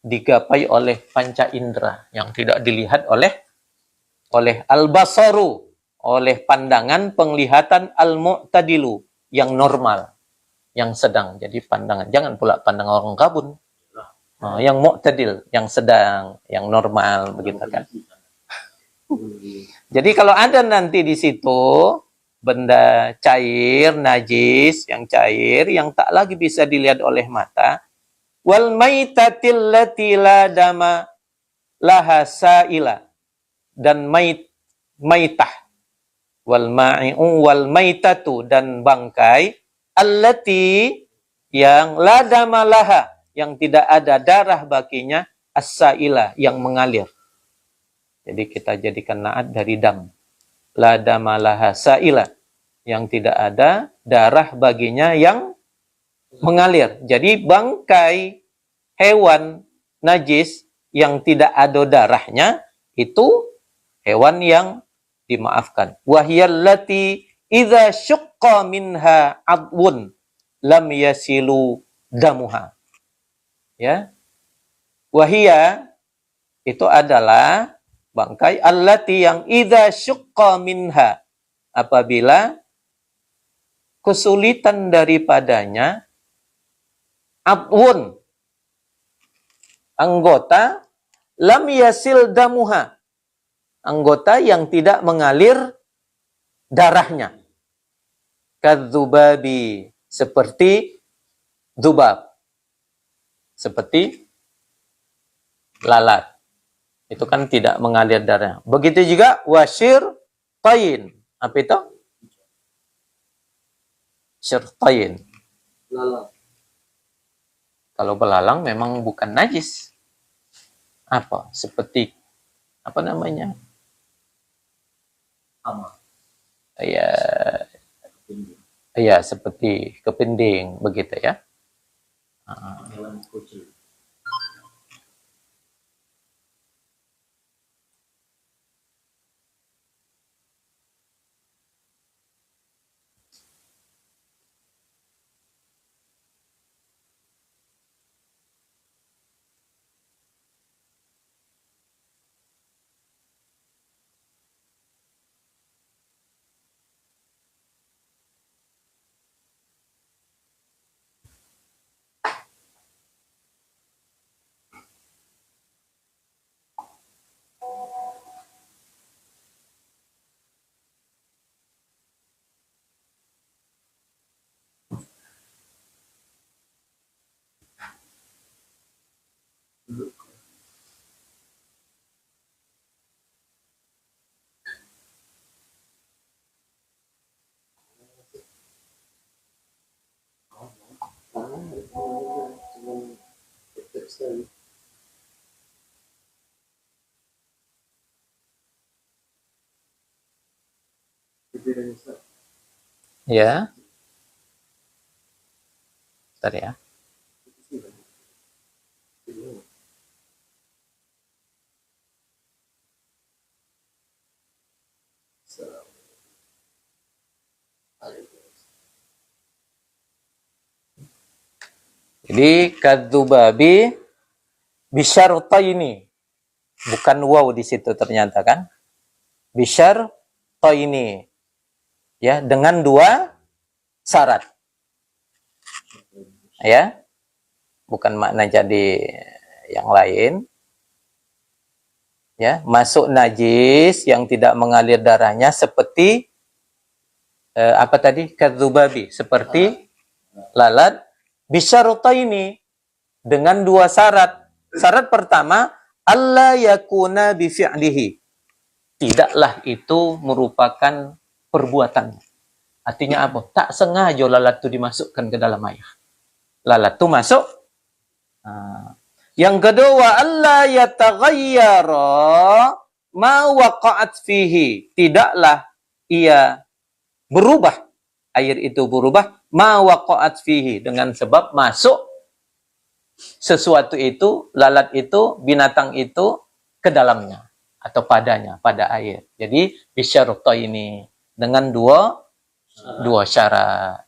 digapai oleh panca indera, yang tidak dilihat oleh al-basaru, oleh pandangan penglihatan, al-mu'tadilu, yang normal, yang sedang. Jadi pandangan, jangan pula pandangan orang kabun. Yang mu'tadil, yang sedang, yang normal, begitu kan. Jadi kalau ada nanti di situ benda cair, najis, yang cair, yang tak lagi bisa dilihat oleh mata, wal maitatil lati la dama laha saila, dan maitah, wal ma'i'u wal maitatu, dan bangkai, allati, yang la dama laha, yang tidak ada darah baginya, as-saila, yang mengalir. Jadi kita jadikan naat dari dam. La dama laha saila, yang tidak ada darah baginya yang mengalir. Jadi bangkai hewan najis yang tidak ada darahnya itu hewan yang dimaafkan. Wahiyallati idza syaqqa minha adwun lam yasilu damuha. Ya. Wahia itu adalah bangkai allati yang idza syaqqa minha, apabila kesulitan daripadanya, adwun, anggota, lam yasil damuha, anggota yang tidak mengalir darahnya. Kadzubabi, seperti dzubab, seperti lalat. Itu kan tidak mengalir darah. Begitu juga wasyir tain. Apa itu? Syirtain. Lalang. Kalau belalang memang bukan najis. Apa? Seperti apa namanya? Sama. Ya, ya seperti kepinding begitu ya. Hewan kucing. Ya. Bentar ya. Jadi kadzubabi bisyartaini. Bukan waw di situ ternyata kan. Bisyartaini. Ya, dengan dua syarat. Ya. Bukan makna jadi yang lain. Ya, masuk najis yang tidak mengalir darahnya seperti apa tadi? Kadzubabi, seperti lalat. Bisyartaini, dengan dua syarat. Syarat pertama, alla yakuna bi fi'lihi. Tidaklah itu merupakan perbuatan. Artinya apa? Tak sengaja lalat itu dimasukkan ke dalam air. Lalat itu masuk. Yang kedua, alla yataghayyara ma waqa'at fihi. Tidaklah ia berubah. Air itu berubah. Ma waqa'at fihi. Dengan sebab masuk sesuatu itu, lalat itu, binatang itu ke dalamnya. Atau padanya, pada air. Jadi, bisyartaini. Dengan dua syarat.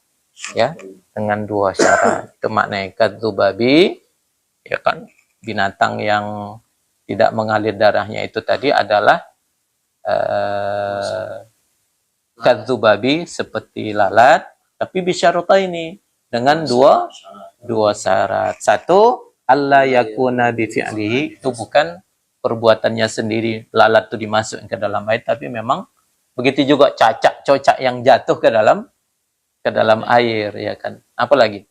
Ya, dengan dua syarat. Itu maknanya kadzubabi. Ya kan, binatang yang tidak mengalir darahnya itu tadi adalah kadzubabi, seperti lalat, tapi bisyartaini, dengan dua syarat. Satu, alla yakuna bi fi'lihi, itu bukan perbuatannya sendiri lalat itu dimasukkan ke dalam air, tapi memang begitu juga cacak-cocak yang jatuh ke dalam air, ya kan. Apalagi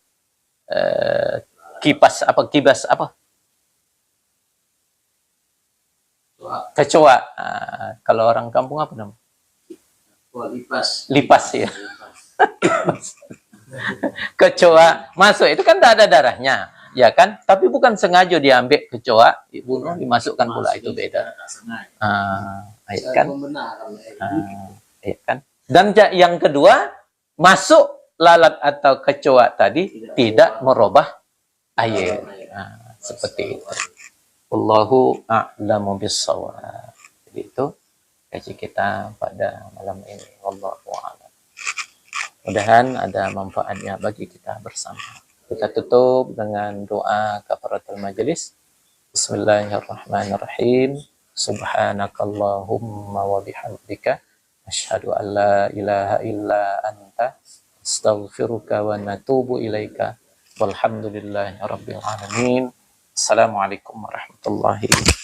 kibas apa? Kecoa. Kalau orang kampung apa namanya? Wah, lipas. Lipas ya. Kecoa masuk itu kan tidak ada darahnya, ya kan? Tapi bukan sengaja diambil kecoa, dibunuh, dimasukkan pula, itu beda. Ya kan? Ya kan? Dan yang kedua, masuk lalat atau kecoa tadi tidak merubah air. Seperti itu. Wallahu a'lamu bissawab. Jadi itu kaji kita pada malam ini. Wallahu a'lam. Mudah-mudahan ada manfaatnya bagi kita bersama. Kita tutup dengan doa kafaratul majelis. Bismillahirrahmanirrahim. Subhanakallahumma wa bihamdika asyhadu an la ilaha illa anta astaghfiruka wa natubu ilaika. Walhamdulillahi rabbil alamin. Assalamualaikum warahmatullahi wabarakatuh.